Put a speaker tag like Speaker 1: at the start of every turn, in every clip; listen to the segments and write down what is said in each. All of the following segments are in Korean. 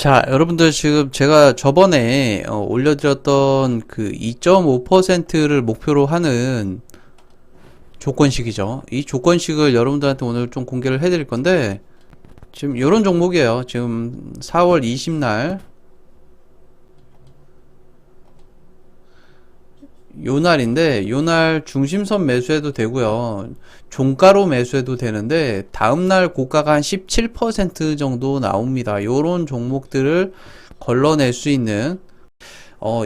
Speaker 1: 자, 여러분들 지금 제가 저번에 올려드렸던 그 2.5%를 목표로 하는 조건식이죠. 이 조건식을 여러분들한테 오늘 좀 공개를 해드릴 건데, 지금 이런 종목이에요. 지금 4월 20날 요 날인데, 요 날 중심선 매수해도 되고요. 종가로 매수해도 되는데, 다음날 고가가 한 17% 정도 나옵니다. 요런 종목들을 걸러낼 수 있는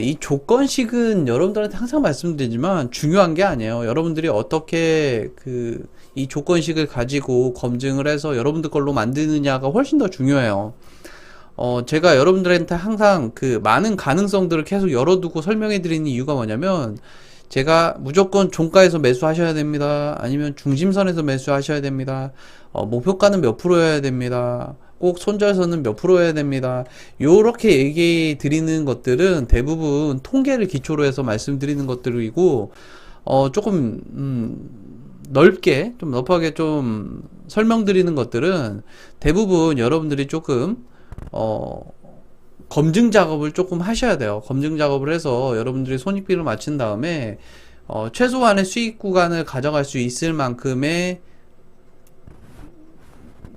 Speaker 1: 이 조건식은 여러분들한테 항상 말씀드리지만 중요한 게 아니에요. 여러분들이 어떻게 이 조건식을 가지고 검증을 해서 여러분들 걸로 만드느냐가 훨씬 더 중요해요. 제가 여러분들한테 항상 그 많은 가능성들을 계속 열어두고 설명해 드리는 이유가 뭐냐면, 제가 무조건 종가에서 매수하셔야 됩니다. 아니면 중심선에서 매수하셔야 됩니다. 목표가는 몇 프로여야 됩니다. 꼭 손절선은 몇 프로여야 됩니다. 요렇게 얘기 드리는 것들은 대부분 통계를 기초로 해서 말씀드리는 것들이고, 조금 넓게 좀 넓하게 좀 설명드리는 것들은 대부분 여러분들이 조금 검증 작업을 조금 하셔야 돼요. 검증 작업을 해서 여러분들이 손익비를 맞춘 다음에 최소한의 수익 구간을 가져갈 수 있을 만큼의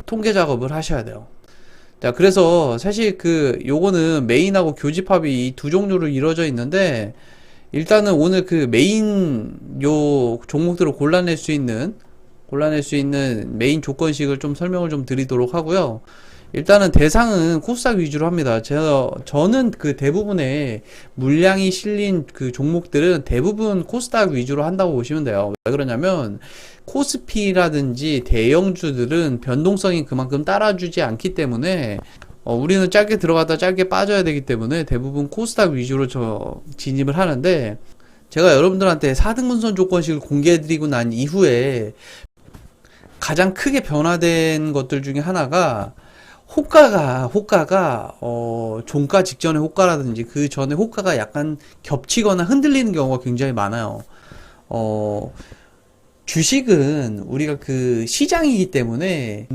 Speaker 1: 통계 작업을 하셔야 돼요. 자, 그래서 사실 요거는 메인하고 교집합이 이 두 종류로 이루어져 있는데, 일단은 오늘 그 메인 요 종목들을 골라낼 수 있는 메인 조건식을 좀 설명을 좀 드리도록 하고요. 일단은 대상은 코스닥 위주로 합니다. 저는 그 대부분의 물량이 실린 그 종목들은 대부분 코스닥 위주로 한다고 보시면 돼요. 왜 그러냐면 코스피라든지 대형주들은 변동성이 그만큼 따라주지 않기 때문에 우리는 짧게 들어갔다 짧게 빠져야 되기 때문에 대부분 코스닥 위주로 진입을 하는데, 제가 여러분들한테 4등분선 조건식을 공개해드리고 난 이후에 가장 크게 변화된 것들 중에 하나가 호가가 종가 직전의 호가라든지 그 전에 호가가 약간 겹치거나 흔들리는 경우가 굉장히 많아요. 주식은 우리가 그 시장이기 때문에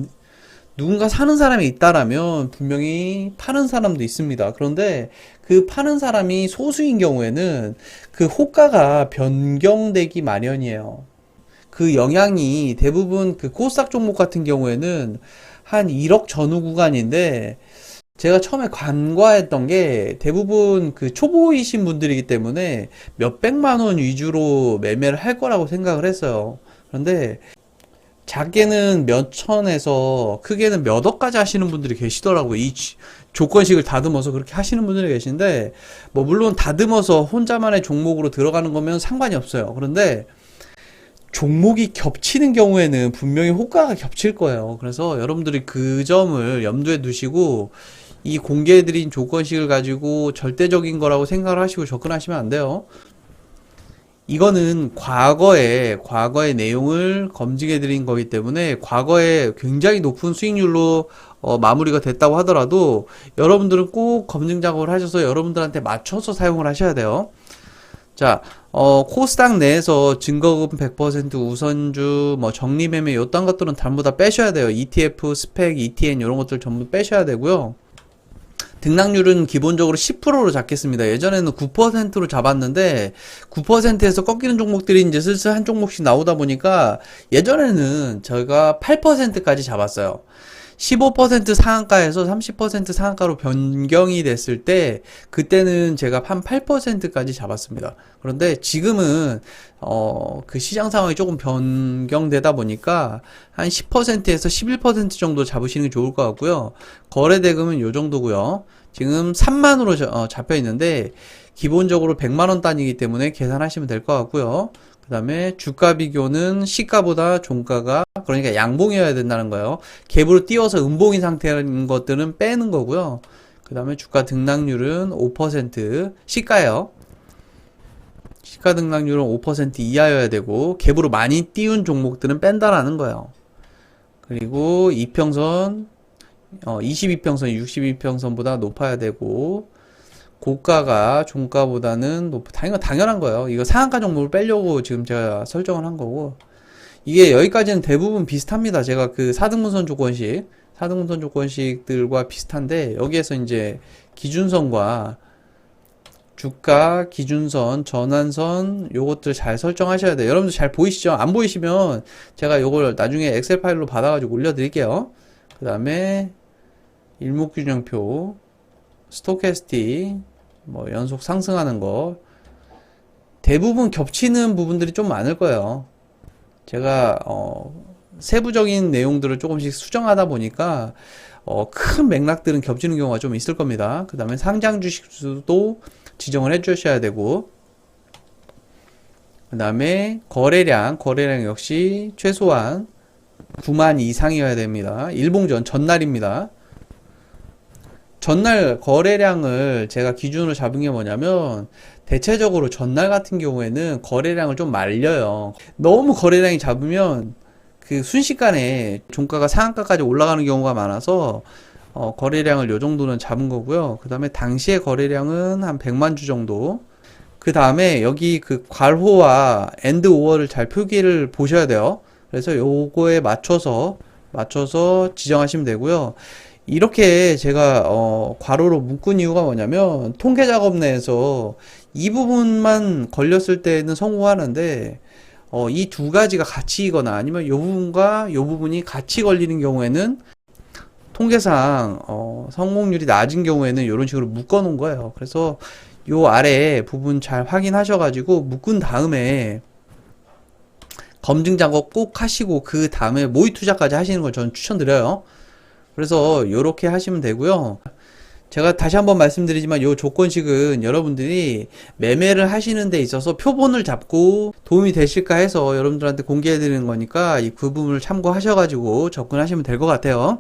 Speaker 1: 누군가 사는 사람이 있다라면 분명히 파는 사람도 있습니다. 그런데 그 파는 사람이 소수인 경우에는 그 호가가 변경되기 마련이에요. 그 영향이 대부분 그 코스닥 종목 같은 경우에는 한 1억 전후 구간인데, 제가 처음에 간과했던 게 대부분 그 초보이신 분들이기 때문에 몇백만 원 위주로 매매를 할 거라고 생각을 했어요. 그런데 작게는 몇 천에서 크게는 몇 억까지 하시는 분들이 계시더라고요. 이 조건식을 다듬어서 그렇게 하시는 분들이 계신데, 뭐 물론 다듬어서 혼자만의 종목으로 들어가는 거면 상관이 없어요. 그런데 종목이 겹치는 경우에는 분명히 호가가 겹칠 거예요. 그래서 여러분들이 그 점을 염두에 두시고, 이 공개해드린 조건식을 가지고 절대적인 거라고 생각을 하시고 접근하시면 안 돼요. 이거는 과거의 내용을 검증해드린 거기 때문에 과거에 굉장히 높은 수익률로 마무리가 됐다고 하더라도 여러분들은 꼭 검증 작업을 하셔서 여러분들한테 맞춰서 사용을 하셔야 돼요. 자, 코스닥 내에서 증거금 100% 우선주, 뭐 적립매매 요딴 것들은 전부 다 빼셔야 돼요. ETF, 스펙, ETN 이런 것들 전부 빼셔야 되고요. 등락률은 기본적으로 10%로 잡겠습니다. 예전에는 9%로 잡았는데 9%에서 꺾이는 종목들이 이제 슬슬 한 종목씩 나오다 보니까 예전에는 저희가 8%까지 잡았어요. 15% 상한가에서 30% 상한가로 변경이 됐을 때 그때는 제가 한 8%까지 잡았습니다. 그런데 지금은 그 시장 상황이 조금 변경되다 보니까 한 10%에서 11% 정도 잡으시는 게 좋을 것 같고요. 거래 대금은 요 정도고요. 지금 3만으로 잡혀 있는데 기본적으로 100만 원 단위이기 때문에 계산하시면 될 것 같고요. 그 다음에 주가 비교는 시가보다 종가가, 그러니까 양봉이어야 된다는 거예요. 갭으로 띄워서 음봉인 상태인 것들은 빼는 거고요. 그 다음에 주가 등락률은 5%, 시가예요. 시가 등락률은 5% 이하여야 되고 갭으로 많이 띄운 종목들은 뺀다라는 거예요. 그리고 이평선 22평선, 62평선보다 높아야 되고, 고가가 종가보다는 당연한 거예요. 이거 상한가 종목을 빼려고 지금 제가 설정을 한 거고, 이게 여기까지는 대부분 비슷합니다. 제가 그 4등분선 조건식 4등분선 조건식들과 비슷한데, 여기에서 이제 기준선과 주가, 기준선, 전환선 요것들 잘 설정하셔야 돼요. 여러분들 잘 보이시죠? 안 보이시면 제가 요걸 나중에 엑셀 파일로 받아가지고 올려드릴게요. 그 다음에 일목균형표, 스토캐스틱, 뭐 연속 상승하는 거 대부분 겹치는 부분들이 좀 많을 거예요. 제가 세부적인 내용들을 조금씩 수정하다 보니까 큰 맥락들은 겹치는 경우가 좀 있을 겁니다. 그 다음에 상장 주식 수도 지정을 해 주셔야 되고, 그 다음에 거래량 역시 최소한 9만 이상이어야 됩니다. 일봉전 전날입니다. 전날 거래량을 제가 기준으로 잡은 게 뭐냐면, 대체적으로 전날 같은 경우에는 거래량을 좀 말려요. 너무 거래량이 잡으면 그 순식간에 종가가 상한가까지 올라가는 경우가 많아서 거래량을 요 정도는 잡은 거고요. 그 다음에 당시의 거래량은 한 100만 주 정도. 그 다음에 여기 그 괄호와 엔드 오어를 잘 표기를 보셔야 돼요. 그래서 요거에 맞춰서 지정하시면 되고요. 이렇게 제가 괄호로 묶은 이유가 뭐냐면, 통계 작업 내에서 이 부분만 걸렸을 때는 성공하는데 이 두 가지가 같이이거나 아니면 요 부분과 요 부분이 같이 걸리는 경우에는 통계상 성공률이 낮은 경우에는 이런 식으로 묶어 놓은 거예요. 그래서 요 아래 부분 잘 확인하셔 가지고 묶은 다음에 검증 작업 꼭 하시고 그 다음에 모의 투자까지 하시는 걸 저는 추천드려요. 그래서 요렇게 하시면 되고요. 제가 다시 한번 말씀드리지만 요 조건식은 여러분들이 매매를 하시는 데 있어서 표본을 잡고 도움이 되실까 해서 여러분들한테 공개해 드리는 거니까 이 부분을 참고하셔 가지고 접근하시면 될 것 같아요.